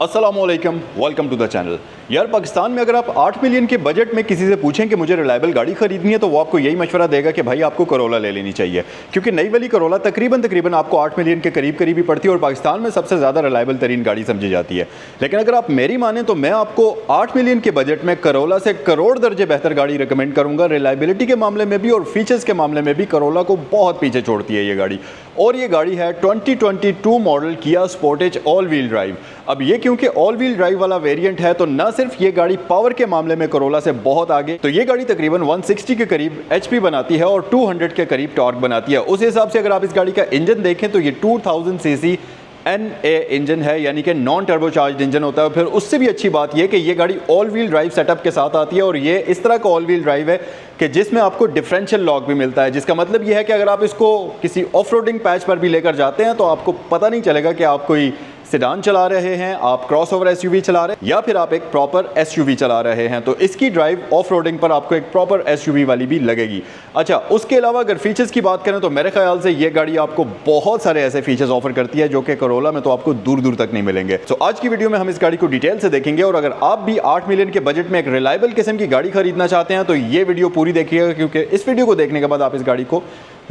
अस्सलामुअलैकुम, welcome to the channel. यार पाकिस्तान में अगर आप 8 मिलियन के बजट में किसी से पूछें कि मुझे रिलायबल गाड़ी खरीदनी है तो वो आपको यही मशवरा देगा कि भाई आपको करोला ले लेनी चाहिए, क्योंकि नई वाली करोला तकरीबन आपको 8 मिलियन के करीब ही पड़ती है और पाकिस्तान में सबसे ज़्यादा रिलायबल तरीन गाड़ी समझी जाती है। लेकिन अगर आप मेरी माने तो मैं आपको 8 मिलियन के बजट में करोला से करोड़ दर्जे बेहतर गाड़ी रिकमेंड करूँगा। रिलायबिलिटी के मामले में भी और फीचर्स के मामले में भी करोला को बहुत पीछे छोड़ती है ये गाड़ी। और ये गाड़ी है 2022 मॉडल किया स्पोर्टेज ऑल व्हील ड्राइव। अब ये क्योंकि ऑल व्हील ड्राइव वाला वेरिएंट है तो ना सिर्फ ये गाड़ी पावर के मामले में करोला से बहुत आगे, तो ये गाड़ी तकरीबन 160 के करीब एचपी बनाती है और 200 के करीब टॉर्क बनाती है। उस हिसाब से अगर आप इस गाड़ी का इंजन देखें तो ये 2000 सीसी NA इंजन है, यानी कि नॉन टर्बोचार्ज इंजन होता है। फिर उससे भी अच्छी बात यह कि ये गाड़ी ऑल व्हील ड्राइव सेटअप के साथ आती है और ये इस तरह का ऑल व्हील ड्राइव है कि जिसमें आपको डिफरेंशियल लॉक भी मिलता है, जिसका मतलब यह है कि अगर आप इसको किसी ऑफ रोडिंग पैच पर भी लेकर जाते हैं तो आपको पता नहीं चलेगा कि आप कोई सेडान चला रहे हैं, आप क्रॉसओवर एसयूवी चला रहे हैं या फिर आप एक प्रॉपर एसयूवी चला रहे हैं। तो इसकी ड्राइव ऑफ रोडिंग पर आपको एक प्रॉपर एसयूवी वाली भी लगेगी। अच्छा, उसके अलावा अगर फीचर्स की बात करें तो मेरे ख्याल से ये गाड़ी आपको बहुत सारे ऐसे फीचर्स ऑफर करती है जो कि करोला में तो आपको दूर दूर तक नहीं मिलेंगे। तो आज की वीडियो में हम इस गाड़ी को डिटेल से देखेंगे और अगर आप भी 8 मिलियन के बजट में एक रिलायबल किस्म की गाड़ी खरीदना चाहते हैं तो ये वीडियो पूरी देखिएगा, क्योंकि इस वीडियो को देखने के बाद आप इस गाड़ी को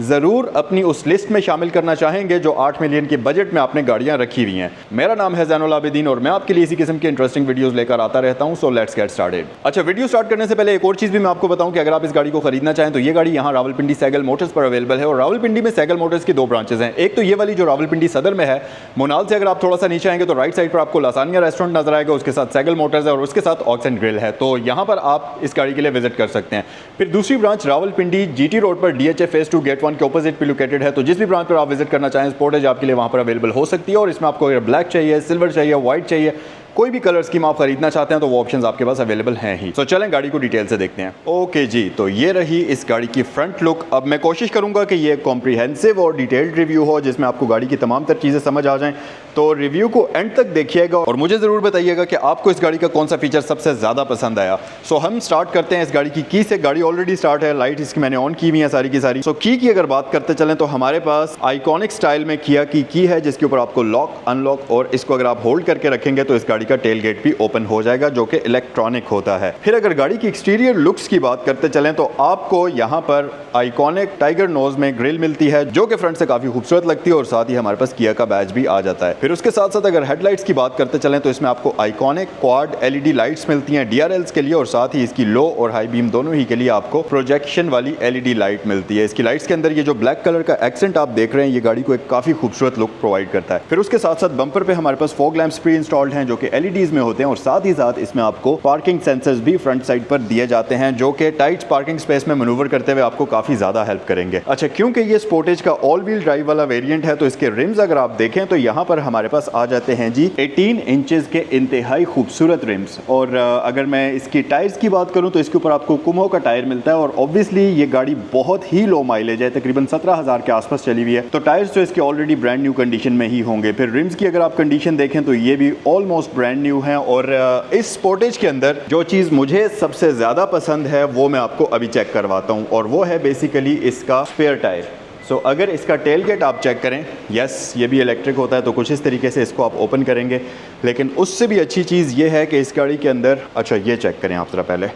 ज़रूर अपनी उस लिस्ट में शामिल करना चाहेंगे जो 8 मिलियन के बजट में आपने गाड़ियां रखी हुई हैं। मेरा नाम है ज़ैनुल आबिदीन और मैं आपके लिए इसी किस्म की इंटरेस्टिंग वीडियोस लेकर आता रहता हूं। So let's get started. अच्छा, वीडियो स्टार्ट करने से पहले एक और चीज़ भी मैं आपको बताऊं कि अगर आप इस गाड़ी को खरीदना चाहें तो ये गाड़ी यहाँ रावलपिंडी सैगल मोटर्स पर अवेलेबल है। और रावलपिंडी में सैगल मोटर्स की 2 ब्रांचेज हैं। एक तो ये वाली जो रावलपिंडी सदर में है, मोनाल से अगर आप थोड़ा सा नीचे आएंगे तो राइट साइड पर आपको लासानिया रेस्टोरेंट नजर आएगा, उसके साथ सैगल मोटर्स है और उसके साथ ऑक्स एंड ग्रिल है। तो यहाँ पर आप इस गाड़ी के लिए विजिट कर सकते हैं। फिर दूसरी ब्रांच रावलपिंडी GT रोड पर DHA फेज 2 गेट 1 के ऑपोजिट पे लोकेटेड है। तो जिस भी ब्रांच पर आप विजिट करना चाहें स्पोर्टेज आपके लिए वहां पर अवेलेबल हो सकती है। और इसमें आपको अगर ब्लैक चाहिए, सिल्वर चाहिए, व्हाइट चाहिए, कोई भी कलर स्कीम आप खरीदना चाहते हैं तो वो ऑप्शंस आपके पास अवेलेबल हैं ही। तो चलें गाड़ी को डिटेल से देखते हैं। ओके जी, तो ये रही इस गाड़ी की फ्रंट लुक। अब मैं कोशिश करूंगा कि ये कॉम्प्रिहेंसिव और डिटेल्ड रिव्यू हो जिसमें आपको गाड़ी की तमाम तर चीज़ें समझ आ जाएं। तो रिव्यू को एंड तक देखिएगा और मुझे ज़रूर बताइएगा कि आपको इस गाड़ी का कौन सा फीचर सबसे ज़्यादा पसंद आया। सो हम स्टार्ट करते हैं इस गाड़ी की से। गाड़ी ऑलरेडी स्टार्ट है, लाइट इसकी मैंने ऑन की हुई है सारी की सारी। सो की अगर बात करते चलें तो हमारे पास आइकॉनिक स्टाइल में किया की है जिसके ऊपर आपको लॉक अनलॉक, और इसको अगर आप होल्ड करके रखेंगे तो इस गाड़ी का टेल गेट भी ओपन हो जाएगा जो कि इलेक्ट्रॉनिक होता है। फिर अगर गाड़ी की एक्सटीरियर लुक्स की बात करते चलें तो आपको यहाँ पर आइकॉनिक टाइगर नोज में ग्रिल मिलती है जो कि फ्रंट से काफी खूबसूरत लगती है और साथ ही हमारे पास किया का बैज भी आ जाता है। फिर उसके साथ साथ अगर हेडलाइट्स की बात करते चलें तो इसमें आपको आइकॉनिक क्वाड LED लाइट्स मिलती हैं DRLs के लिए, और साथ ही इसकी लो और हाई बीम दोनों ही के लिए आपको प्रोजेक्शन वाली LED लाइट मिलती है। इसकी लाइट्स के अंदर ये जो ब्लैक कलर का एक्सेंट आप देख रहे हैं ये गाड़ी को एक काफी खूबसूरत लुक प्रोवाइड करता है। फिर उसके साथ साथ बम्पर पे हमारे पास फॉग लैंप्स प्री इंस्टॉल्ड हैं जो कि LEDs में होते हैं, और साथ ही साथ इसमें आपको पार्किंग सेंसर्स भी फ्रंट साइड पर दिए जाते हैं जो कि टाइट पार्किंग स्पेस में मैनूवर करते हुए आपको काफी ज्यादा हेल्प करेंगे। अच्छा, क्योंकि ये स्पोर्टेज का ऑल व्हील ड्राइव वाला वेरिएंट है तो इसके रिम्स अगर आप देखें तो यहाँ पर हमारे पास आ जाते हैं जी 18 इंचेस के इंतहाई खूबसूरत रिम्स। और अगर मैं इसकी टायर्स की बात करूं तो इसके ऊपर आपको कुमो का टायर मिलता है और ऑब्वियसली ये गाड़ी बहुत ही लो माइलेज है, तकरीबन 17,000 के आसपास चली हुई है। तो टायर्स तो इसके ऑलरेडी ब्रांड न्यू कंडीशन में ही होंगे। फिर रिम्स की अगर आप कंडीशन देखें तो ये भी ऑलमोस्ट ब्रांड न्यू है। और इस स्पोर्टेज के अंदर जो चीज़ मुझे सबसे ज़्यादा पसंद है वो मैं आपको अभी चेक करवाता हूँ, और वो है बेसिकली इसका स्पेयर टायर। सो अगर इसका टेल गेट आप चेक करें, यस ये भी इलेक्ट्रिक होता है तो कुछ इस तरीके से इसको आप ओपन करेंगे। लेकिन उससे भी अच्छी चीज़ ये है कि इस गाड़ी के अंदर, अच्छा ये चेक करें आप ज़रा, पहले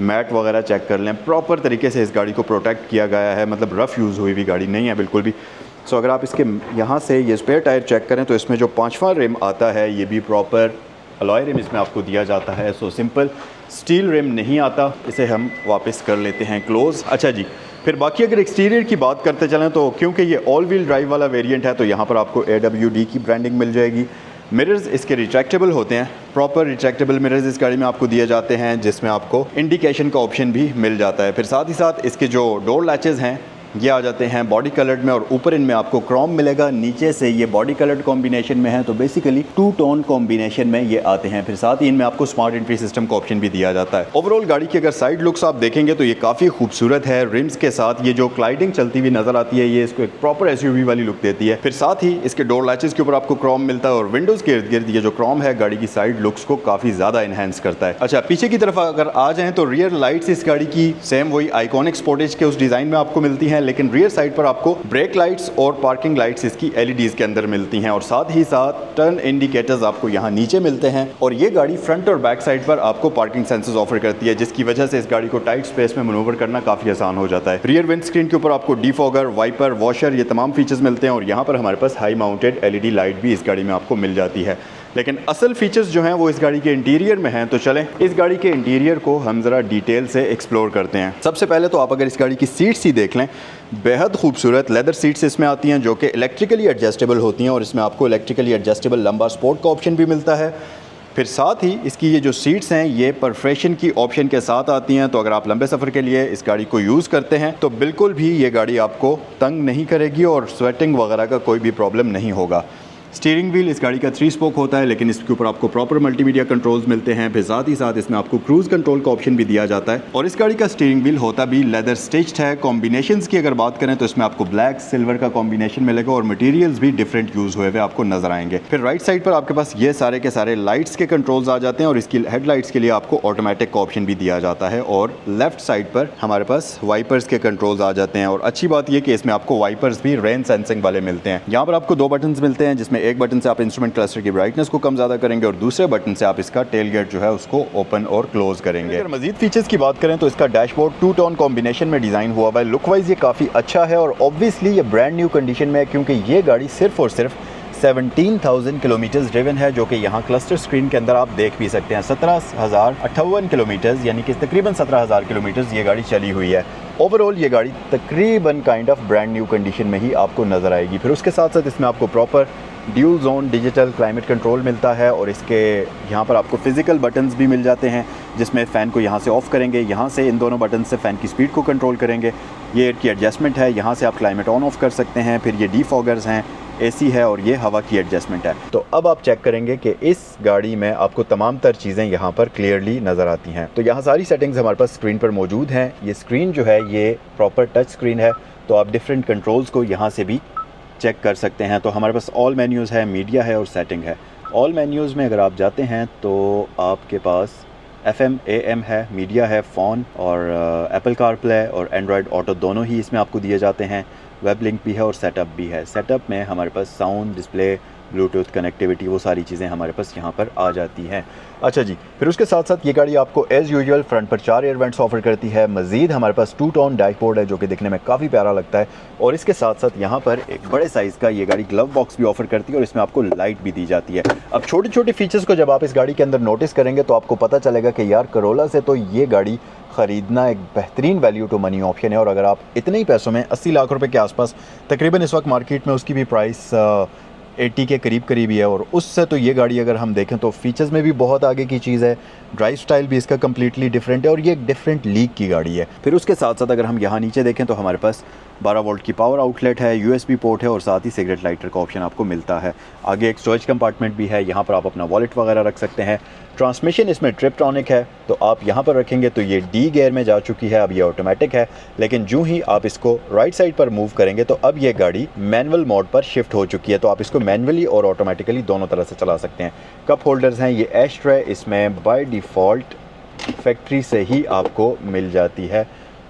मैट वगैरह चेक कर लें, प्रॉपर तरीके से इस गाड़ी को प्रोटेक्ट किया गया है, मतलब रफ़ यूज़ हुई भी गाड़ी नहीं है बिल्कुल भी। सो अगर आप इसके यहाँ से ये स्पेयर टायर चेक करें तो इसमें जो 5वां रिम आता है ये भी प्रॉपर अलॉय रिम इसमें आपको दिया जाता है। सो सिंपल स्टील रिम नहीं आता, इसे हम वापस कर लेते हैं क्लोज। अच्छा जी, फिर बाकी अगर एक्सटीरियर की बात करते चलें तो क्योंकि ये ऑल व्हील ड्राइव वाला वेरिएंट है तो यहाँ पर आपको AWD की ब्रांडिंग मिल जाएगी। मिरर्स इसके रिट्रैक्टेबल होते हैं, प्रॉपर रिट्रैक्टेबल मिरर्स इस गाड़ी में आपको दिए जाते हैं जिसमें आपको इंडिकेशन का ऑप्शन भी मिल जाता है। फिर साथ ही साथ इसके जो डोर लैचेज़ हैं ये आ जाते हैं बॉडी कलर्ड में, और ऊपर इनमें आपको क्रोम मिलेगा, नीचे से ये बॉडी कलर्ड कॉम्बिनेशन में है। तो बेसिकली 2 टोन कॉम्बिनेशन में ये आते हैं। फिर साथ ही इनमें आपको स्मार्ट एंट्री सिस्टम का ऑप्शन भी दिया जाता है। ओवरऑल गाड़ी की अगर साइड लुक्स आप देखेंगे तो ये काफ़ी खूबसूरत है। रिम्स के साथ ये जो क्लाइडिंग चलती हुई नजर आती है ये इसको एक प्रॉपर SUV वाली लुक देती है। फिर साथ ही इसके डोर लैचेस के ऊपर आपको क्रोम मिलता है और विंडोज़ के इर्द गिर्द ये जो क्रोम है गाड़ी की साइड लुक्स को काफ़ी ज़्यादा इन्हेंस करता है। अच्छा, पीछे की तरफ अगर आ जाएँ तो रियर लाइट्स इस गाड़ी की सेम वही आइकॉनिक स्पोर्टेज के उस डिज़ाइन में आपको मिलती हैं, लेकिन रियर साइड पर आपको ब्रेक लाइट्स और पार्किंग लाइट्स इसकी LEDs के अंदर मिलती हैं और साथ ही साथ टर्न इंडिकेटर्स आपको यहाँ नीचे मिलते हैं। और ये गाड़ी फ्रंट और बैक साइड पर आपको पार्किंग सेंसर्स ऑफर करती है, जिसकी वजह से इस गाड़ी को टाइट स्पेस में मनूवर करना काफ़ी आसान हो जाता है। रियर विंड स्क्रीन के ऊपर आपको डिफॉगर, वाइपर, वॉशर, ये तमाम फीचर्स मिलते हैं और यहाँ पर हमारे पास हाई माउंटेड LED लाइट भी इस गाड़ी में आपको मिल जाती है। लेकिन असल फीचर्स जो हैं वो इस गाड़ी के इंटीरियर में हैं, तो चलें इस गाड़ी के इंटीरियर को हम ज़रा डिटेल से एक्सप्लोर करते हैं। सबसे पहले तो आप अगर इस गाड़ी की सीट्स ही देख लें, बेहद खूबसूरत लेदर सीट्स इसमें आती हैं जो कि इलेक्ट्रिकली एडजस्टेबल होती हैं और इसमें आपको इलेक्ट्रिकली एडजस्टेबल लंबा स्पोर्ट का ऑप्शन भी मिलता है। फिर साथ ही इसकी ये जो सीट्स हैं ये परफरेशन की ऑप्शन के साथ आती हैं, तो अगर आप लंबे सफ़र के लिए इस गाड़ी को यूज़ करते हैं तो बिल्कुल भी ये गाड़ी आपको तंग नहीं करेगी और स्वेटिंग वगैरह का कोई भी प्रॉब्लम नहीं होगा। स्टीयरिंग व्हील इस गाड़ी का 3 स्पोक होता है, लेकिन इसके ऊपर आपको प्रॉपर मल्टीमीडिया कंट्रोल्स मिलते हैं। फिर साथ ही साथ इसमें आपको क्रूज़ कंट्रोल का ऑप्शन भी दिया जाता है और इस गाड़ी का स्टीयरिंग व्हील होता भी लेदर स्टिच्ड है। कॉम्बिनेशंस की अगर बात करें तो इसमें आपको ब्लैक सिल्वर का कॉम्बिनेशन मिलेगा और मटेरियल्स भी डिफरेंट यूज़ हुए आपको नजर आएंगे। फिर राइट साइड पर आपके पास ये सारे के सारे लाइट्स के कंट्रोल्स आ जाते हैं और इसकी हेडलाइट्स के लिए आपको ऑटोमेटिक का ऑप्शन भी दिया जाता है और लेफ्ट साइड पर हमारे पास वाइपर्स के कंट्रोल्स आ जाते हैं। और अच्छी बात यह कि इसमें आपको वाइपर्स भी रेन सेंसिंग वाले मिलते हैं। यहाँ पर आपको 2 बटन मिलते हैं, जिसमें एक बटन से आप इंस्ट्रूमेंट क्लस्टर की ब्राइटनेस को कम ज़्यादा करेंगे और दूसरे बटन से आप इसका टेल गेट जो है उसको ओपन और क्लोज करेंगे। अगर मजीद फीचर्स की बात करें तो इसका डैशबोर्ड 2 टोन कॉम्बिनेशन में डिज़ाइन हुआ हुआ है। लुक वाइज ये काफ़ी अच्छा है और ऑब्वियसली ये ब्रांड न्यू कंडीशन में है, क्योंकि ये गाड़ी सिर्फ और सिर्फ 17,000 किलोमीटर्स ड्रिवन है, जो कि यहाँ क्लस्टर स्क्रीन के अंदर आप देख भी सकते हैं। 17,058 किलोमीटर्स, यानी कि तकरीबन 17,000 किलोमीटर्स ये गाड़ी चली हुई है। ओवरऑल ये गाड़ी तकरीबन kind of brand new condition में ही आपको नज़र आएगी। फिर उसके साथ साथ इसमें आपको proper dual zone digital climate control मिलता है और इसके यहाँ पर आपको फिजिकल बटन्स भी मिल जाते हैं, जिसमें फ़ैन को यहाँ से ऑफ़ करेंगे, यहाँ से इन दोनों बटन से फ़ैन की स्पीड को कंट्रोल करेंगे। ये एयर की एडजस्टमेंट है, यहाँ से आप क्लाइमेट ऑन ऑफ़ कर सकते हैं। फिर ये डीफॉगर्स हैं, AC है और ये हवा की एडजस्टमेंट है। तो अब आप चेक करेंगे कि इस गाड़ी में आपको तमाम तर चीज़ें यहाँ पर क्लियरली नज़र आती हैं। तो यहाँ सारी सेटिंग्स हमारे पास स्क्रीन पर मौजूद हैं। ये स्क्रीन जो है ये प्रॉपर टच स्क्रीन है, तो आप डिफरेंट कंट्रोल्स को यहाँ से भी चेक कर सकते हैं। तो हमारे पास ऑल मेन्यूज़ है, मीडिया है और सेटिंग है। ऑल मेन्यूज़ में अगर आप जाते हैं तो आपके पास FM AM है, मीडिया है, फ़ोन और एप्पल कारप्ले और एंड्रॉयड ऑटो दोनों ही इसमें आपको दिए जाते हैं। वेब लिंक भी है और सेटअप भी है। सेटअप में हमारे पास साउंड, डिस्प्ले, ब्लूटूथ कनेक्टिविटी, वो सारी चीज़ें हमारे पास यहाँ पर आ जाती हैं। अच्छा जी, फिर उसके साथ साथ ये गाड़ी आपको एज़ यूजुअल फ्रंट पर 4 एयर वेंट्स ऑफर करती है। मज़ीद हमारे पास 2 टोन डैशबोर्ड है जो कि दिखने में काफ़ी प्यारा लगता है और इसके साथ साथ यहाँ पर एक बड़े साइज़ का ये गाड़ी ग्लव बॉक्स भी ऑफर करती है और इसमें आपको लाइट भी दी जाती है। अब छोटे छोटे फीचर्स को जब आप इस गाड़ी के अंदर नोटिस करेंगे तो आपको पता चलेगा कि यार करोला से तो ये गाड़ी ख़रीदना एक बेहतरीन वैल्यू टू मनी ऑप्शन है। और अगर आप इतने ही पैसों में 80 लाख रुपए के आसपास, तकरीबन इस वक्त मार्केट में उसकी भी प्राइस 80 के करीब ही है और उससे तो ये गाड़ी अगर हम देखें तो फीचर्स में भी बहुत आगे की चीज़ है। ड्राइव स्टाइल भी इसका कम्प्लीटली डिफरेंट है और ये एक डिफरेंट लीग की गाड़ी है। फिर उसके साथ साथ अगर हम यहाँ नीचे देखें तो हमारे पास 12 वोल्ट की पावर आउटलेट है, USB पोर्ट है और साथ ही सिगरेट लाइटर का ऑप्शन आपको मिलता है। आगे एक स्टोरेज कंपार्टमेंट भी है, यहाँ पर आप अपना वॉलेट वगैरह रख सकते हैं। ट्रांसमिशन इसमें ट्रिप्टॉनिक है, तो आप यहाँ पर रखेंगे तो ये D गियर में जा चुकी है, अब ये ऑटोमेटिक है। लेकिन जो ही आप इसको राइट साइड पर मूव करेंगे तो अब ये गाड़ी मैनुअल मोड पर शिफ्ट हो चुकी है, तो आप इसको मैनुअली और ऑटोमेटिकली दोनों तरह से चला सकते हैं। कप होल्डर्स हैं, ये एश ट्रे इसमें बाय डिफ़ॉल्ट फैक्ट्री से ही आपको मिल जाती है,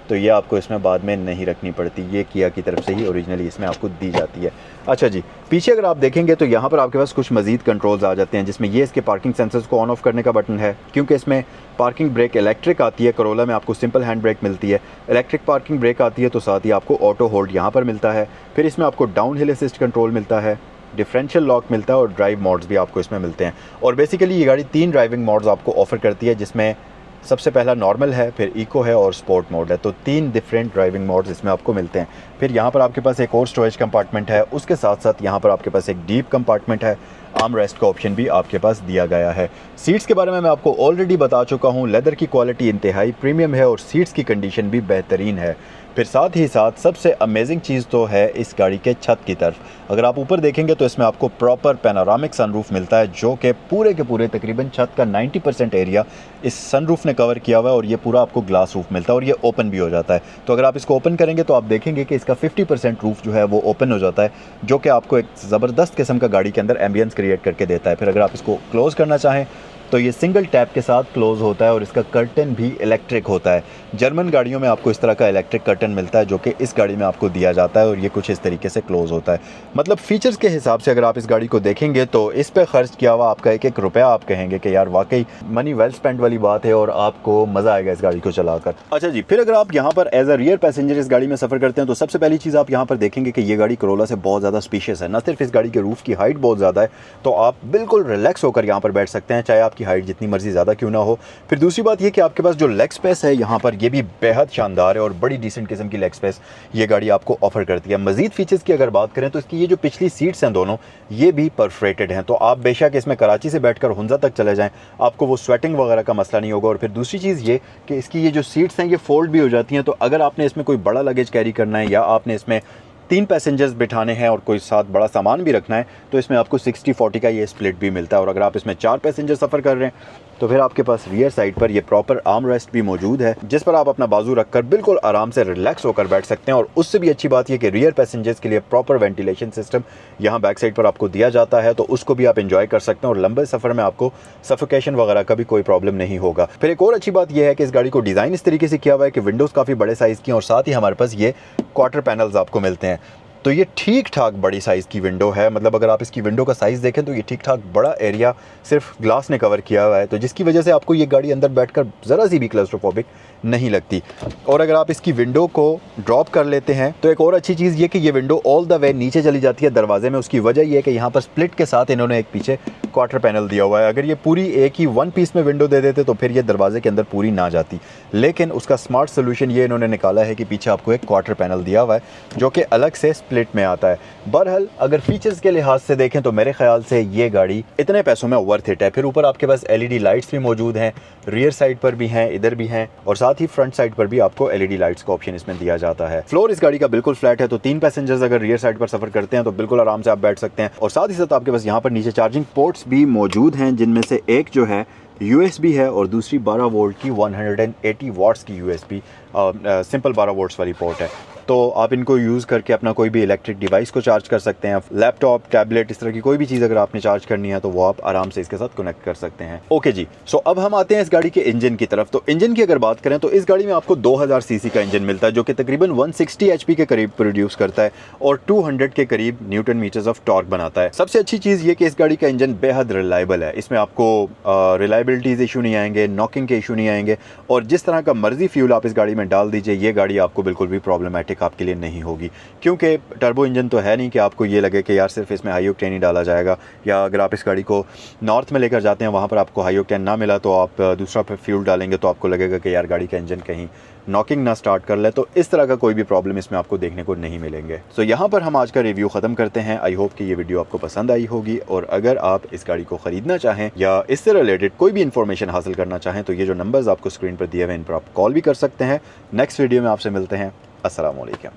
तो ये आपको इसमें बाद में नहीं रखनी पड़ती, ये किया की तरफ से ही ओरिजिनली इसमें आपको दी जाती है। अच्छा जी, पीछे अगर आप देखेंगे तो यहाँ पर आपके पास कुछ मज़ीद कंट्रोल्स आ जाते हैं, जिसमें ये इसके पार्किंग सेंसर्स को ऑन ऑफ करने का बटन है, क्योंकि इसमें पार्किंग ब्रेक इलेक्ट्रिक आती है। करोला में आपको सिंपल हैंड ब्रेक मिलती है, इलेक्ट्रिक पार्किंग ब्रेक आती है, तो साथ ही आपको ऑटो होल्ड यहाँ पर मिलता है। फिर इसमें आपको डाउन हिल असिस्ट कंट्रोल मिलता है, डिफरेंशियल लॉक मिलता है और ड्राइव मोड्स भी आपको इसमें मिलते हैं। और बेसिकली ये गाड़ी 3 ड्राइविंग मोड्स आपको ऑफर करती है, जिसमें सबसे पहला नॉर्मल है, फिर इको है और स्पोर्ट मोड है, तो 3 डिफरेंट ड्राइविंग मोड्स इसमें आपको मिलते हैं। फिर यहाँ पर आपके पास एक और स्टोरेज कंपार्टमेंट है, उसके साथ साथ यहाँ पर आपके पास एक डीप कंपार्टमेंट है, आर्म रेस्ट का ऑप्शन भी आपके पास दिया गया है। सीट्स के बारे में मैं आपको ऑलरेडी बता चुका हूँ, लेदर की क्वालिटी इंतहाई प्रीमियम है और सीट्स की कंडीशन भी बेहतरीन है। फिर साथ ही साथ सबसे अमेजिंग चीज़ तो है इस गाड़ी के छत की तरफ। अगर आप ऊपर देखेंगे तो इसमें आपको प्रॉपर पैनोरामिक सनरूफ मिलता है, जो कि पूरे के पूरे तकरीबन छत का 90% एरिया इस सनरूफ ने कवर किया हुआ है और ये पूरा आपको ग्लास रूफ मिलता है और ये ओपन भी हो जाता है। तो अगर आप इसको ओपन करेंगे तो आप देखेंगे कि इसका 50% रूफ जो है वो ओपन हो जाता है, जो कि आपको एक ज़बरदस्त किस्म का गाड़ी के अंदर एम्बियंस क्रिएट करके देता है। फिर अगर आप इसको क्लोज़ करना चाहें तो ये सिंगल टैप के साथ क्लोज होता है और इसका कर्टन भी इलेक्ट्रिक होता है। जर्मन गाड़ियों में आपको इस तरह का इलेक्ट्रिक कर्टन मिलता है जो कि इस गाड़ी में आपको दिया जाता है और ये कुछ इस तरीके से क्लोज होता है। मतलब फीचर्स के हिसाब से अगर आप इस गाड़ी को देखेंगे तो इस पर खर्च किया हुआ आपका एक एक रुपया आप कहेंगे कि यार वाकई मनी वेल स्पेंड वाली बात है और आपको मज़ा आएगा इस गाड़ी को चलाकर। अच्छा जी, फिर अगर आप यहाँ पर एज अ रियर पैसेंजर इस गाड़ी में सफ़र करते हैं तो सबसे पहली चीज़ आप यहाँ पर देखेंगे कि ये गाड़ी करोला से बहुत ज़्यादा स्पेशियस है। न सिर्फ इस गाड़ी के रूफ की हाइट बहुत ज़्यादा है, तो आप बिल्कुल रिलैक्स होकर यहाँ पर बैठ सकते हैं, चाहे आपकी हाइट जितनी मर्जी ज़्यादा क्यों ना हो। फिर दूसरी बात ये कि आपके पास जो लेग स्पेस है यहाँ पर, ये भी बेहद शानदार है और बड़ी डिसेंट किस्म की लेग स्पेस ये गाड़ी आपको ऑफर करती है। मजीद फीचर्स की अगर बात करें तो इसकी ये जो पिछली सीट्स हैं दोनों, ये भी परफरेटेड हैं, तो आप बेशक इसमें कराची से बैठकर हुंजा तक चले जाएं, आपको वो स्वेटिंग वगैरह का मसला नहीं होगा। और फिर दूसरी चीज़ ये कि इसकी ये जो सीट्स हैं ये फोल्ड भी हो जाती हैं, तो अगर आपने इसमें कोई बड़ा लगेज कैरी करना है या आपने इसमें 3 पैसेंजर्स बिठाने हैं और कोई साथ बड़ा सामान भी रखना है तो इसमें आपको 60-40 का ये स्प्लिट भी मिलता है। और अगर आप इसमें 4 पैसेंजर सफ़र कर रहे हैं तो फिर आपके पास रियर साइड पर ये प्रॉपर आर्म रेस्ट भी मौजूद है जिस पर आप अपना बाजू रखकर बिल्कुल आराम से रिलैक्स होकर बैठ सकते हैं। और उससे भी अच्छी बात ये कि रियर पैसेंजर्स के लिए प्रॉपर वेंटिलेशन सिस्टम यहाँ बैक साइड पर आपको दिया जाता है, तो उसको भी आप एंजॉय कर सकते हैं और लंबे सफ़र में आपको सफोकेशन वगैरह का भी कोई प्रॉब्लम नहीं होगा। फिर एक और अच्छी बात यह है कि इस गाड़ी को डिज़ाइन इस तरीके से किया हुआ है कि विंडोज़ काफ़ी बड़े साइज़ की हैं और साथ ही हमारे पास ये क्वार्टर पैनल्स आपको मिलते हैं, तो ये ठीक ठाक बड़ी साइज़ की विंडो है। मतलब अगर आप इसकी विंडो का साइज़ देखें तो ये ठीक ठाक बड़ा एरिया सिर्फ ग्लास ने कवर किया हुआ है, तो जिसकी वजह से आपको ये गाड़ी अंदर बैठकर ज़रा सी भी क्लस्ट्रोफोबिक नहीं लगती। और अगर आप इसकी विंडो को ड्रॉप कर लेते हैं तो एक और अच्छी चीज़ ये कि ये विंडो ऑल द वे नीचे चली जाती है दरवाजे में। उसकी वजह ये है कि यहाँ पर स्प्लिट के साथ इन्होंने एक पीछे क्वार्टर पैनल दिया हुआ है। अगर ये पूरी एक ही 1 पीस में विंडो दे देते तो फिर ये दरवाजे के अंदर पूरी ना जाती, लेकिन उसका स्मार्ट सोल्यूशन ये इन्होंने निकाला है कि पीछे आपको एक क्वार्टर पैनल दिया हुआ है जो कि अलग से स्प्लिट में आता है। बहरहाल अगर फीचर्स के लिहाज से देखें तो मेरे ख्याल से ये गाड़ी इतने पैसों में वर्थ इट है। फिर ऊपर आपके पास LED लाइट्स भी मौजूद हैं, रियर साइड पर भी हैं, इधर भी हैं, और साथ ही फ्रंट साइड पर भी आपको LED लाइट्स का ऑप्शन इसमें दिया जाता है। फ्लोर इस गाड़ी का बिल्कुल फ्लैट है, तो 3 पैसेंजर्स अगर रियर साइड पर सफर करते हैं तो बिल्कुल आराम से आप बैठ सकते हैं। और साथ ही साथ आपके पास यहाँ पर नीचे चार्जिंग पोर्ट्स भी मौजूद हैं, जिनमें से एक जो है USB है और दूसरी 12 वोल्ट की 180 वाट्स की USB सिंपल 12 वोल्ट्स वाली पोर्ट है। तो आप इनको यूज़ करके अपना कोई भी इलेक्ट्रिक डिवाइस को चार्ज कर सकते हैं। लैपटॉप, टैबलेट, इस तरह की कोई भी चीज़ अगर आपने चार्ज करनी है तो वो आप आराम से इसके साथ कनेक्ट कर सकते हैं। ओके जी, सो अब हम आते हैं इस गाड़ी के इंजन की तरफ। तो इंजन की अगर बात करें तो इस गाड़ी में आपको 2000 सीसी का इंजन मिलता है जो कि तकरीबन 160 HP के करीब प्रोड्यूस करता है और 200 के करीब न्यूटन मीटर्स ऑफ टॉर्क बनाता है। सबसे अच्छी चीज़ ये कि इस गाड़ी का इंजन बेहद रिलायबल है। इसमें आपको रिलायबिलिटीज़ इशू नहीं आएंगे, नॉकिंग के इशू नहीं आएंगे, और जिस तरह का मर्जी फ्यूल आप इस गाड़ी में डाल दीजिए ये गाड़ी आपको बिल्कुल भी प्रॉब्लमेटिक आपके लिए नहीं होगी, क्योंकि टर्बो इंजन तो है नहीं कि आपको ये लगे कि यार सिर्फ इसमें हाई ऑक्टेन ही डाला जाएगा, या अगर आप इस गाड़ी को नॉर्थ में लेकर जाते हैं वहाँ पर आपको हाई ऑक्टेन ना मिला तो आप दूसरा फ्यूल डालेंगे तो आपको लगेगा कि यार गाड़ी का इंजन कहीं नॉकिंग ना स्टार्ट कर ले। तो इस तरह का कोई भी प्रॉब्लम इसमें आपको देखने को नहीं मिलेंगे। सो यहाँ पर हम आज का रिव्यू ख़त्म करते हैं। आई होप कि ये वीडियो आपको पसंद आई होगी, और अगर आप इस गाड़ी को ख़रीदना चाहें या इससे रिलेटेड कोई भी इन्फॉर्मेशन हासिल करना चाहें तो ये जो नंबर्स आपको स्क्रीन पर दिए हुए हैं इन पर आप कॉल भी कर सकते हैं। नेक्स्ट वीडियो में आपसे मिलते हैं। अस्सलाम वालेकुम।